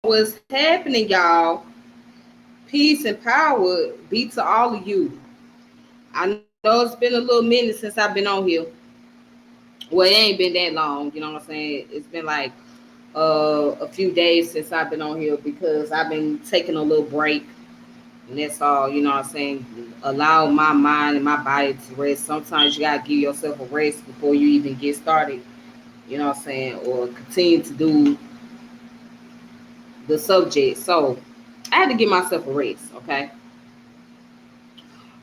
what's happening, y'all? Peace and power be to all of you. I know it's been a little minute since I've been on here. Well, it ain't been that long, you know what I'm saying? It's been like a few days since I've been on here because I've been taking a little break. And that's all, you know what I'm saying? Allow my mind and my body to rest. Sometimes you gotta give yourself a rest before you even get started, you know what I'm saying? Or continue to do the subject. So I had to give myself a rest, okay?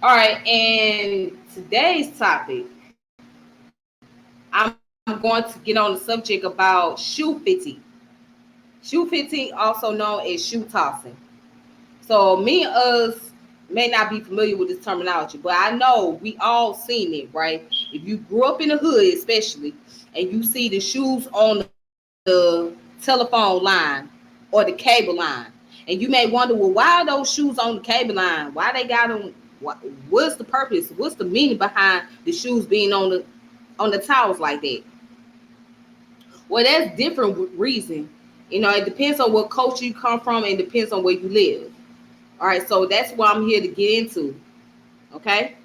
All right, and today's topic, I'm going to get on the subject about Shoefiti. Shoefiti, also known as shoe tossing. So me and us may not be familiar with this terminology, but I know we all seen it, right? If you grew up in the hood, especially, and you see the shoes on the telephone line or the cable line, and you may wonder, well, why are those shoes on the cable line? Why they got them? What's the purpose? What's the meaning behind the shoes being on the towels like that? Well, that's different reason. You know, it depends on what culture you come from and depends on where you live. All right, so that's what I'm here to get into. Okay.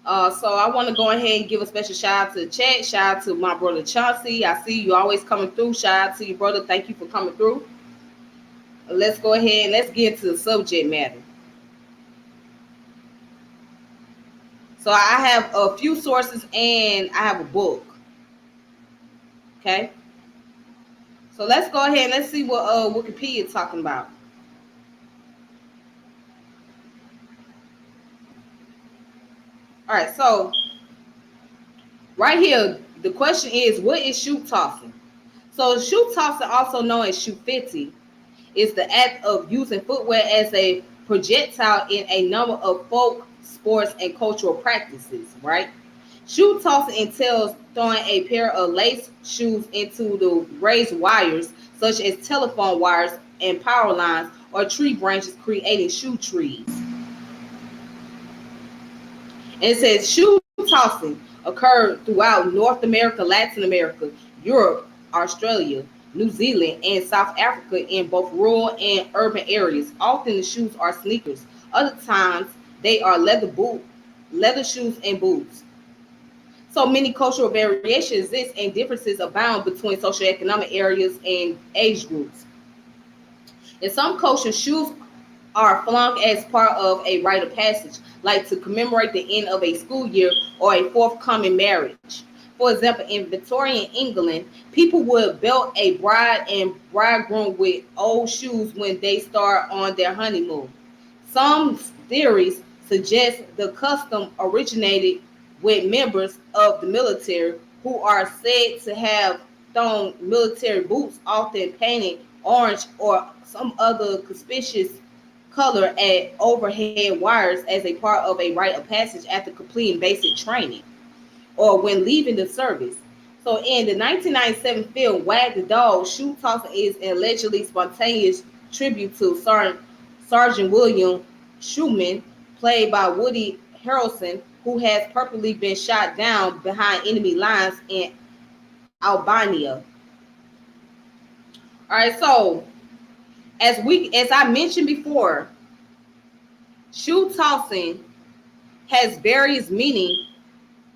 So I want to go ahead and give a special shout out to the chat. Shout out to my brother Chauncey. I see you always coming through. Shout out to you, brother. Thank you for coming through. Let's go ahead and let's get into the subject matter. So I have a few sources and I have a book. Okay. So let's go ahead and let's see what Wikipedia is talking about. All right, so right here, the question is, what is shoe tossing? So shoe tossing, also known as shoefiti, is the act of using footwear as a projectile in a number of folk, sports, and cultural practices, right? Shoe tossing entails throwing a pair of lace shoes into the raised wires, such as telephone wires and power lines or tree branches, creating shoe trees. And it says shoe tossing occurred throughout North America, Latin America, Europe, Australia, New Zealand, and South Africa in both rural and urban areas. Often the shoes are sneakers. Other times they are leather shoes and boots. So many cultural variations exist and differences abound between socioeconomic areas and age groups. In some cultures, shoes are flung as part of a rite of passage, like to commemorate the end of a school year or a forthcoming marriage. For example, in Victorian England, people would belt a bride and bridegroom with old shoes when they start on their honeymoon. Some theories suggest the custom originated with members of the military who are said to have thrown military boots, often painted orange or some other conspicuous color at overhead wires as a part of a rite of passage after completing basic training or when leaving the service. So in the 1997 film Wag the Dog, shoe tossing is an allegedly spontaneous tribute to Sergeant William Schumann, played by Woody Harrelson, who has purportedly been shot down behind enemy lines in Albania. All right, so as I mentioned before, shoe tossing has various meaning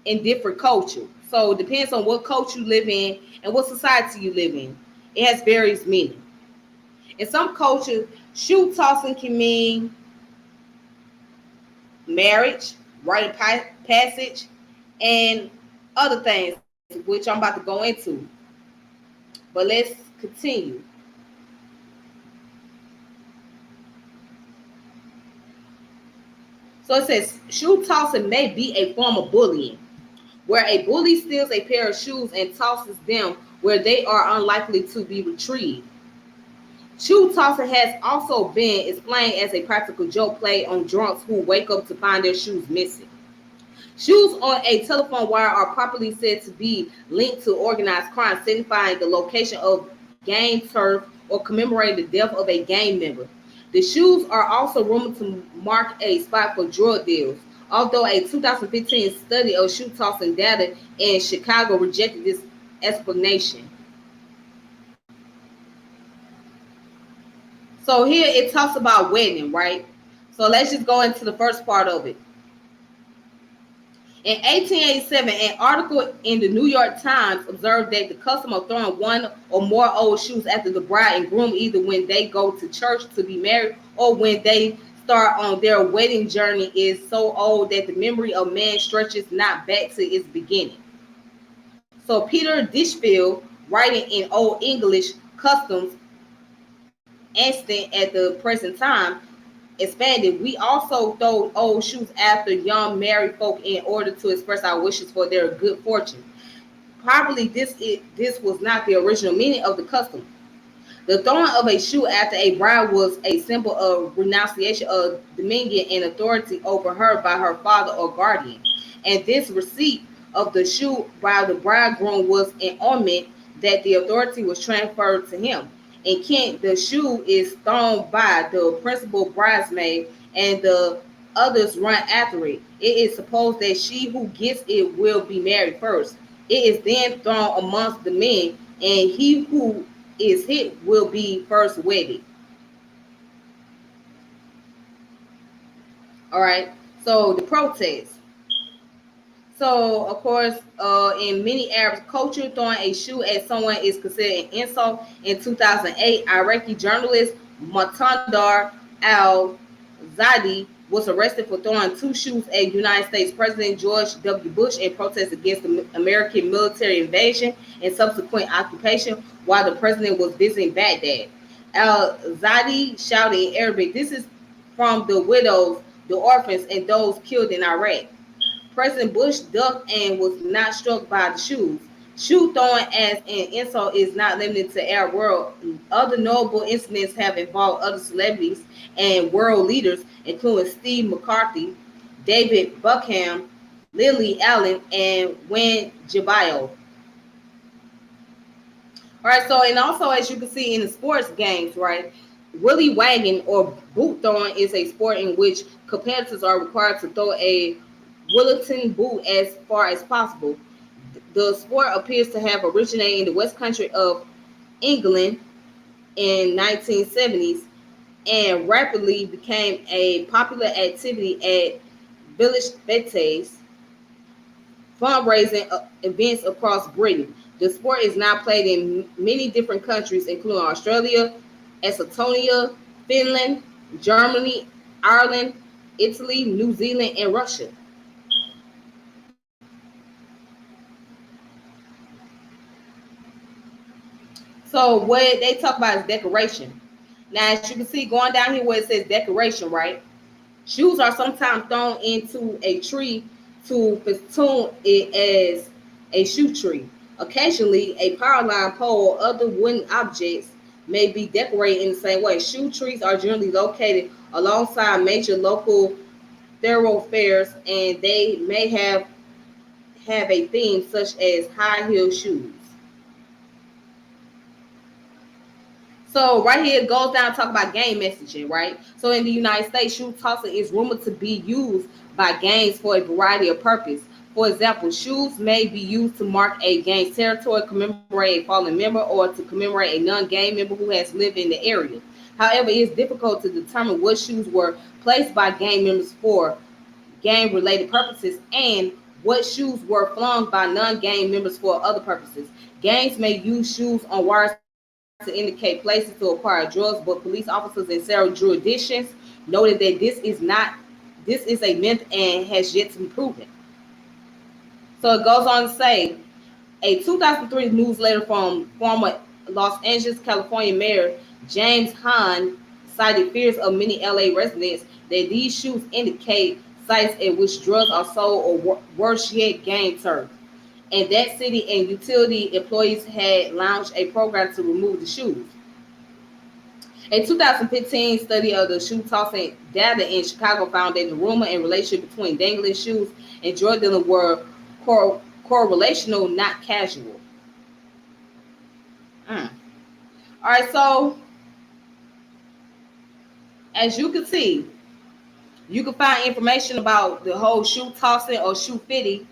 in different cultures. So it depends on what culture you live in and what society you live in. It has various meaning. In some cultures, shoe tossing can mean marriage, rite of passage, and other things, which I'm about to go into. But let's continue. So it says shoe tossing may be a form of bullying, where a bully steals a pair of shoes and tosses them where they are unlikely to be retrieved. Shoe tossing has also been explained as a practical joke played on drunks who wake up to find their shoes missing. Shoes on a telephone wire are properly said to be linked to organized crime, signifying the location of game turf or commemorating the death of a gang member. The shoes are also rumored to mark a spot for drug deals, although a 2015 study of shoe tossing data in Chicago rejected this explanation. So here it talks about wedding, right? So let's just go into the first part of it. In 1887, an article in the New York Times observed that the custom of throwing one or more old shoes after the bride and groom, either when they go to church to be married or when they start on their wedding journey, is so old that the memory of man stretches not back to its beginning. So Peter Dishfield, writing in Old English Customs Instant at the present time, expanded. We also throw old shoes after young married folk in order to express our wishes for their good fortune. Probably this was not the original meaning of the custom. The throwing of a shoe after a bride was a symbol of renunciation of dominion and authority over her by her father or guardian. And this receipt of the shoe by the bridegroom was an omen that the authority was transferred to him. In Kent, the shoe is thrown by the principal bridesmaid and the others run after it. It is supposed that she who gets it will be married first. It is then thrown amongst the men, and he who is hit will be first wedded. All right. So the protest. So of course, in many Arab culture, throwing a shoe at someone is considered an insult. In 2008, Iraqi journalist Matandar al-Zadi was arrested for throwing two shoes at United States President George W. Bush in protest against the American military invasion and subsequent occupation while the president was visiting Baghdad. Al-Zadi shouted in Arabic, "This is from the widows, the orphans, and those killed in Iraq." President Bush ducked and was not struck by the shoes. Shoe throwing as an insult is not limited to Arab world. Other notable incidents have involved other celebrities and world leaders, including Steve McCarthy, David Beckham, Lily Allen, and Wen Jibayel. All right, so and also as you can see in the sports games, right, willy wagging or boot throwing is a sport in which competitors are required to throw a Willerton boot as far as possible. The sport appears to have originated in the West Country of England in 1970s and rapidly became a popular activity at village fetes, fundraising events across Britain. The sport is now played in many different countries, including Australia, Estonia, Finland, Germany, Ireland, Italy, New Zealand, and Russia. So what they talk about is decoration. Now, as you can see, going down here where it says decoration, right? Shoes are sometimes thrown into a tree to festoon it as a shoe tree. Occasionally, a power line pole or other wooden objects may be decorated in the same way. Shoe trees are generally located alongside major local thoroughfares, and they may have a theme such as high heel shoes. So right here it goes down to talk about gang messaging, right? So in the United States, shoe tossing is rumored to be used by gangs for a variety of purposes. For example, shoes may be used to mark a gang's territory, commemorate a fallen member, or to commemorate a non-gang member who has lived in the area. However, it is difficult to determine what shoes were placed by gang members for gang-related purposes and what shoes were flung by non-gang members for other purposes. Gangs may use shoes on wires to indicate places to acquire drugs, but police officers in several jurisdictions noted that this is a myth and has yet to be proven. So it goes on to say, a 2003 newsletter from former Los Angeles, California Mayor James Hahn cited fears of many LA residents that these shoes indicate sites at which drugs are sold or worse yet, gang turf. And that city and utility employees had launched a program to remove the shoes. A 2015 study of the shoe tossing data in Chicago found that the rumor and relationship between dangling shoes and drug dealing were correlational, not casual. All right, so as you can see, you can find information about the whole shoe tossing or Shoefiti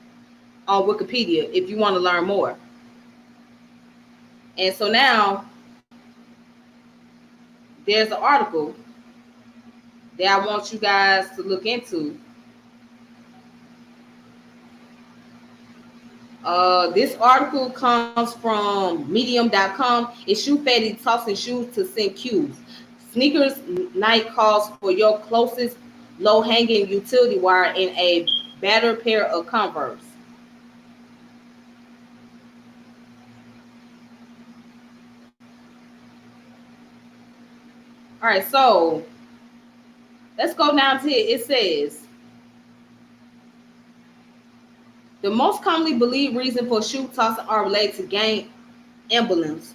on Wikipedia if you want to learn more. And so now there's an article that I want you guys to look into. This article comes from medium.com. Is Shoefiti tossing shoes to send cues? Sneakers Night calls for your closest low-hanging utility wire in a battered pair of Converse. All right, so let's go down to it. It says, the most commonly believed reason for shoe tossing are related to gang emblems.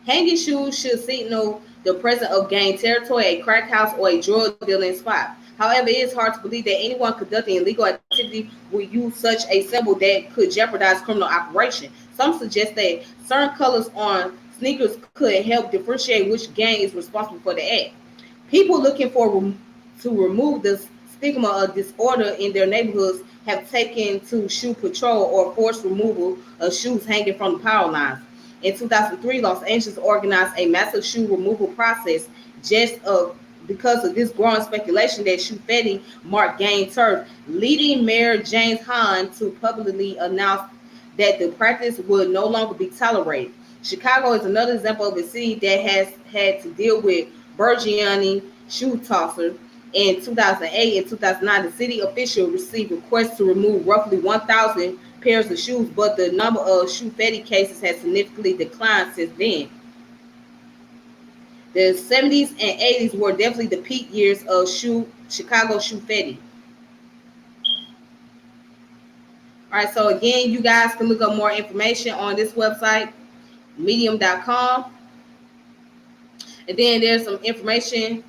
Hanging shoes should signal the presence of gang territory, a crack house, or a drug dealing spot. However, it is hard to believe that anyone conducting illegal activity would use such a symbol that could jeopardize criminal operation. Some suggest that certain colors on sneakers could help differentiate which gang is responsible for the act. People looking to remove the stigma of disorder in their neighborhoods have taken to shoe patrol or forced removal of shoes hanging from the power lines. In 2003, Los Angeles organized a massive shoe removal process because of this growing speculation that Shoefiti marked gang turf, leading Mayor James Hahn to publicly announce that the practice would no longer be tolerated. Chicago is another example of a city that has had to deal with burgeoning shoe tossers. In 2008 and 2009, the city official received requests to remove roughly 1,000 pairs of shoes, but the number of Shoefiti cases has significantly declined since then. The 70s and 80s were definitely the peak years of Chicago Shoefiti. All right, so again, you guys can look up more information on this website, medium.com. And then there's some information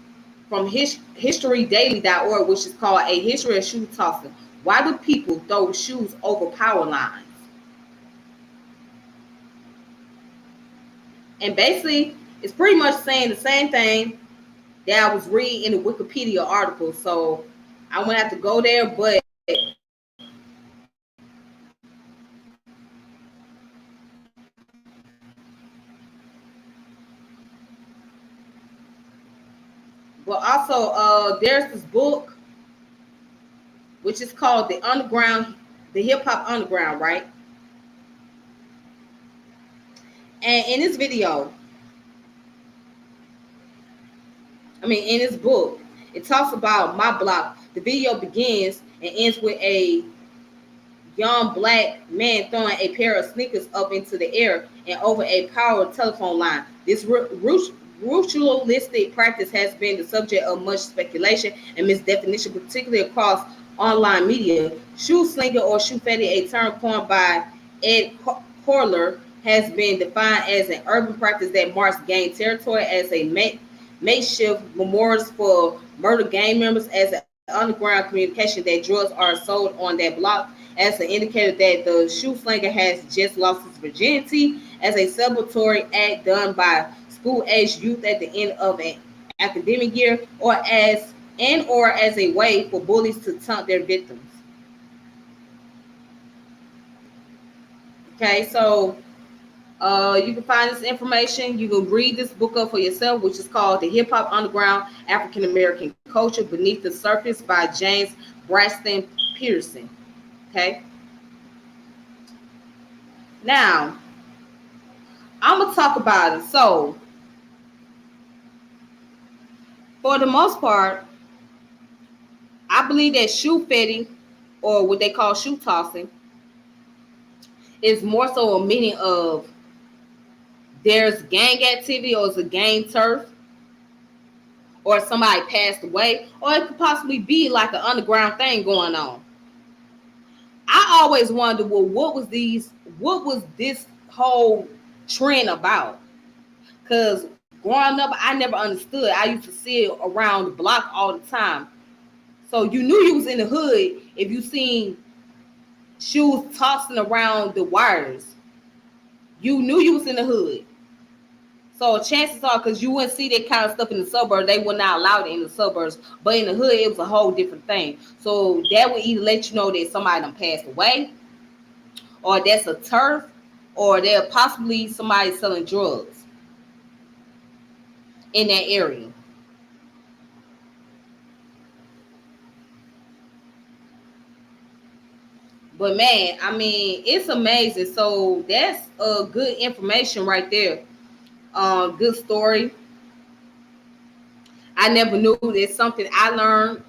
from historydaily.org, which is called A History of Shoe Tossing. Why do people throw shoes over power lines? And basically, it's pretty much saying the same thing that I was reading in the Wikipedia article. So I won't have to go there, but also there's this book which is called the Hip Hop Underground, right? And in this video, in this book, it talks about my block. The video begins and ends with a young black man throwing a pair of sneakers up into the air and over a power telephone line. This ritualistic practice has been the subject of much speculation and misdefinition, particularly across online media. Shoe slinger or Shoefiti, a term coined by Ed Corler, has been defined as an urban practice that marks gang territory as a makeshift memorials for murdered gang members, as an underground communication that drugs are sold on that block, as an indicator that the shoe slinger has just lost his virginity, as a celebratory act done by school-aged youth at the end of an academic year, or as a way for bullies to taunt their victims. Okay, so you can find this information. You can read this book up for yourself, which is called The Hip Hop Underground African American Culture Beneath the Surface by James Braxton Pearson. Okay. Now, I'm going to talk about it. So, for the most part, I believe that Shoefiti, or what they call shoe tossing, is more so a meaning of there's gang activity, or it's a gang turf, or somebody passed away, or it could possibly be like an underground thing going on. I always wondered, well, what was this whole trend about? Because growing up, I never understood. I used to see it around the block all the time. So you knew you was in the hood if you seen shoes tossing around the wires. You knew you was in the hood. So chances are, because you wouldn't see that kind of stuff in the suburbs, they were not allowed it in the suburbs. But in the hood, it was a whole different thing. So that would either let you know that somebody done passed away, or that's a turf, or they're possibly somebody selling drugs in that area. But man, I mean, it's amazing. So that's good information right there. Good story. I never knew. It's something I learned,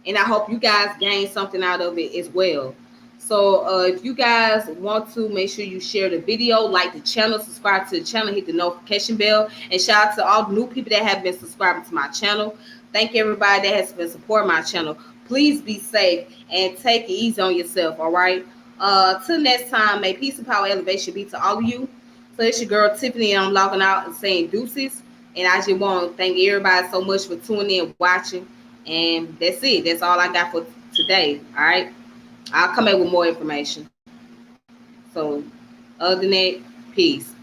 and I hope you guys gain something out of it as well. So if you guys want to, make sure you share the video, like the channel, subscribe to the channel, hit the notification bell, and shout out to all the new people that have been subscribing to my channel. Thank everybody that has been supporting my channel. Please be safe and take it easy on yourself, all right? Till next time, may peace and power elevation be to all of you. So it's your girl Tiffany, and I'm logging out and saying deuces. And I just want to thank everybody so much for tuning in, watching. And that's it. That's all I got for today. All right. I'll come back with more information. So, other than that, peace.